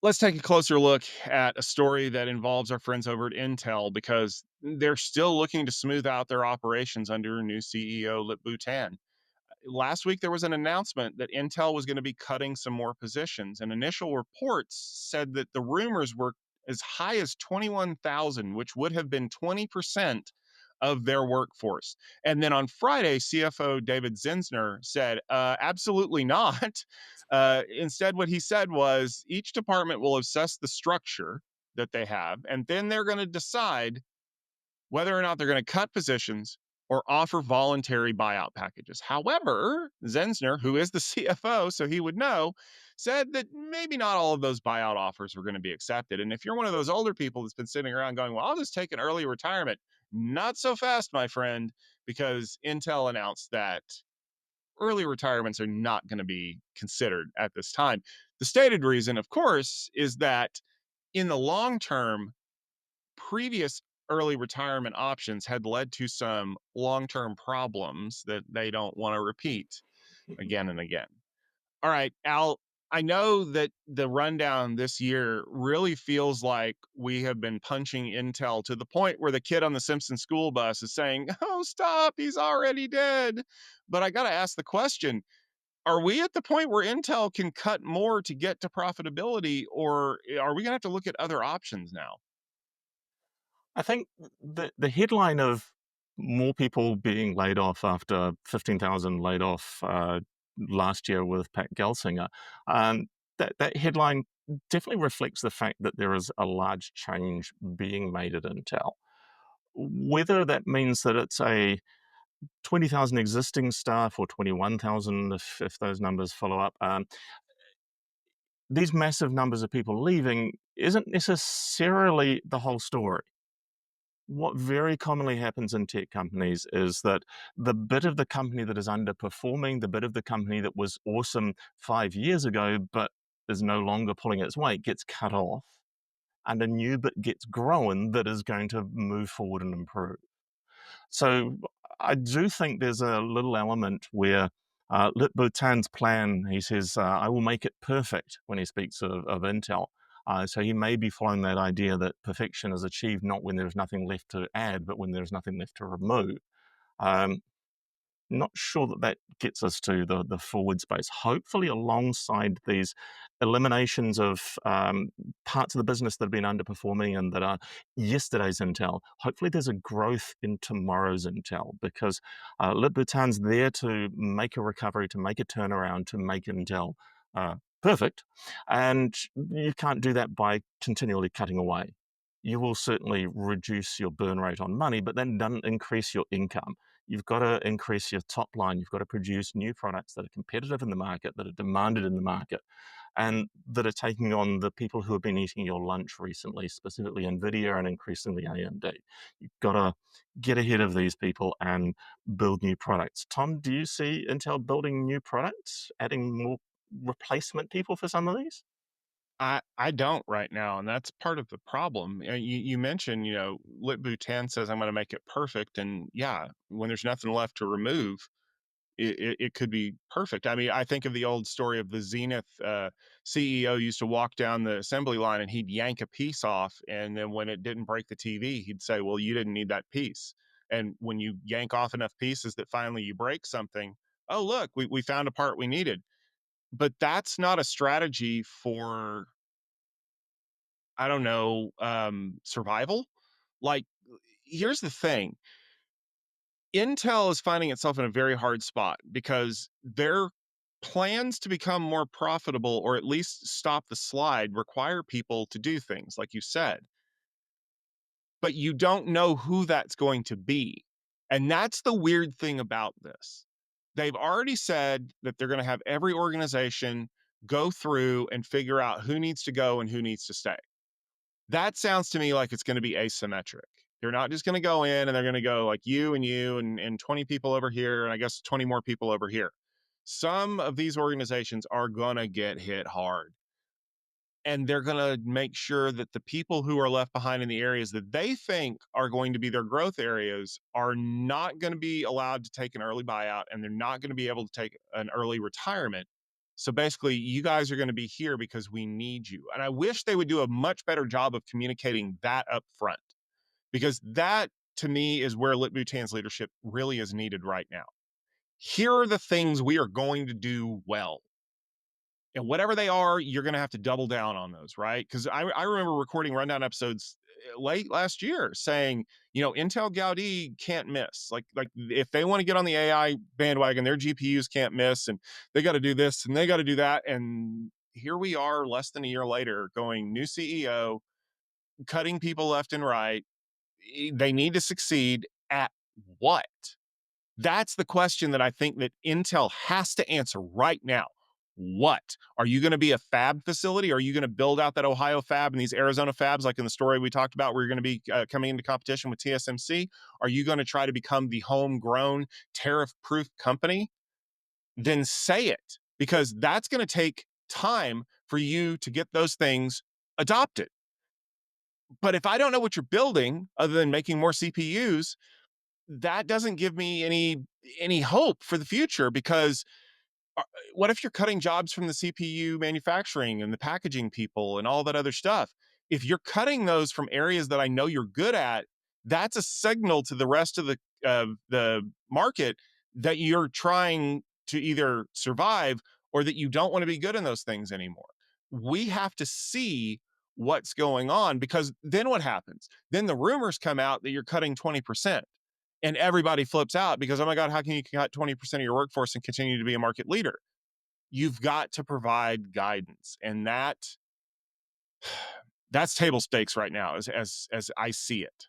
Let's take a closer look at a story that involves our friends over at Intel because they're still looking to smooth out their operations under new CEO Lip-Bu Last week, there was an announcement that Intel was going to be cutting some more positions, and initial reports said that the rumors were as high as 21,000, which would have been 20% of their workforce. And then on Friday, CFO David Zinsner said, absolutely not. Instead, what he said was each department will assess the structure that they have, and then they're going to decide whether or not they're going to cut positions or offer voluntary buyout packages. However, Zensner, who is the CFO, so he would know, said that maybe not all of those buyout offers were going to be accepted. And if you're one of those older people that's been sitting around going, well, I'll just take an early retirement, not so fast, my friend, because Intel announced that early retirements are not going to be considered at this time. The stated reason, of course, is that in the long term, previous early retirement options had led to some long-term problems that they don't want to repeat again and again. All right, Al, I know that the rundown this year really feels like we have been punching Intel to the point where the kid on the Simpson school bus is saying, "Oh, stop, he's already dead." But I got to ask the question, are we at the point where Intel can cut more to get to profitability, or are we going to have to look at other options now? I think the headline of more people being laid off after 15,000 laid off last year with Pat Gelsinger, that headline definitely reflects the fact that there is a large change being made at Intel. Whether that means that it's a 20,000 existing staff or 21,000, if those numbers follow up, these massive numbers of people leaving isn't necessarily the whole story. What very commonly happens in tech companies is that the bit of the company that is underperforming, the bit of the company that was awesome 5 years ago but is no longer pulling its weight, gets cut off, and a new bit gets grown that is going to move forward and improve. So I do think there's a little element where Lip Bhutan's plan, he says, I will make it perfect when he speaks of Intel. So he may be following that idea that perfection is achieved not when there's nothing left to add, but when there's nothing left to remove. Um, Not sure that that gets us to the forward space. Hopefully, alongside these eliminations of parts of the business that have been underperforming and that are yesterday's Intel, hopefully there's a growth in tomorrow's Intel because Lip Bhutan's there to make a recovery, to make a turnaround, to make Intel perfect. And you can't do that by continually cutting away. You will certainly reduce your burn rate on money, but then doesn't increase your income. You've got to increase your top line. You've got to produce new products that are competitive in the market, that are demanded in the market, and that are taking on the people who have been eating your lunch recently, specifically NVIDIA and increasingly AMD. You've got to get ahead of these people and build new products. Tom, do you see Intel building new products, adding more replacement people for some of these? I don't right now, and that's part of the problem. You mentioned, Lit Bhutan says I'm going to make it perfect, and yeah, when there's nothing left to remove, it could be perfect. I mean, I think of the old story of the Zenith CEO used to walk down the assembly line and he'd yank a piece off, and then when it didn't break the TV, he'd say, "Well, you didn't need that piece." And when you yank off enough pieces that finally you break something, oh look, we found a part we needed. But that's not a strategy for, I don't know, survival? Like, here's the thing. Intel is finding itself in a very hard spot because their plans to become more profitable or at least stop the slide require people to do things, like you said, but you don't know who that's going to be. And that's the weird thing about this. They've already said that they're going to have every organization go through and figure out who needs to go and who needs to stay. That sounds to me like it's gonna be asymmetric. They're not just gonna go in and they're gonna go like you and 20 people over here, and I guess 20 more people over here. Some of these organizations are gonna get hit hard, and they're gonna make sure that the people who are left behind in the areas that they think are going to be their growth areas are not gonna be allowed to take an early buyout, and they're not gonna be able to take an early retirement So basically, you guys are going to be here because we need you. And I wish they would do a much better job of communicating that up front, because that to me is where Litbutan's leadership really is needed right now. Here are the things we are going to do well. And whatever they are, you're going to have to double down on those, right? Because I remember recording rundown episodes late last year saying, Intel Gaudi can't miss. Like if they want to get on the AI bandwagon, their GPUs can't miss, and they got to do this and they got to do that. And here we are, less than a year later, going new CEO, cutting people left and right. They need to succeed at what? That's the question that I think that Intel has to answer right now. What? Are you going to be a fab facility? Are you going to build out that Ohio fab and these Arizona fabs, like in the story we talked about, where you're going to be coming into competition with TSMC? Are you going to try to become the homegrown, tariff proof company? Then say it, because that's going to take time for you to get those things adopted. But if I don't know what you're building other than making more CPUs, that doesn't give me any hope for the future, because what if you're cutting jobs from the CPU manufacturing and the packaging people and all that other stuff? If you're cutting those from areas that I know you're good at, that's a signal to the rest of the market that you're trying to either survive or that you don't want to be good in those things anymore. We have to see what's going on, because then what happens? Then the rumors come out that you're cutting 20%, and everybody flips out because, oh my God, how can you cut 20% of your workforce and continue to be a market leader? You've got to provide guidance, and that's table stakes right now as I see it.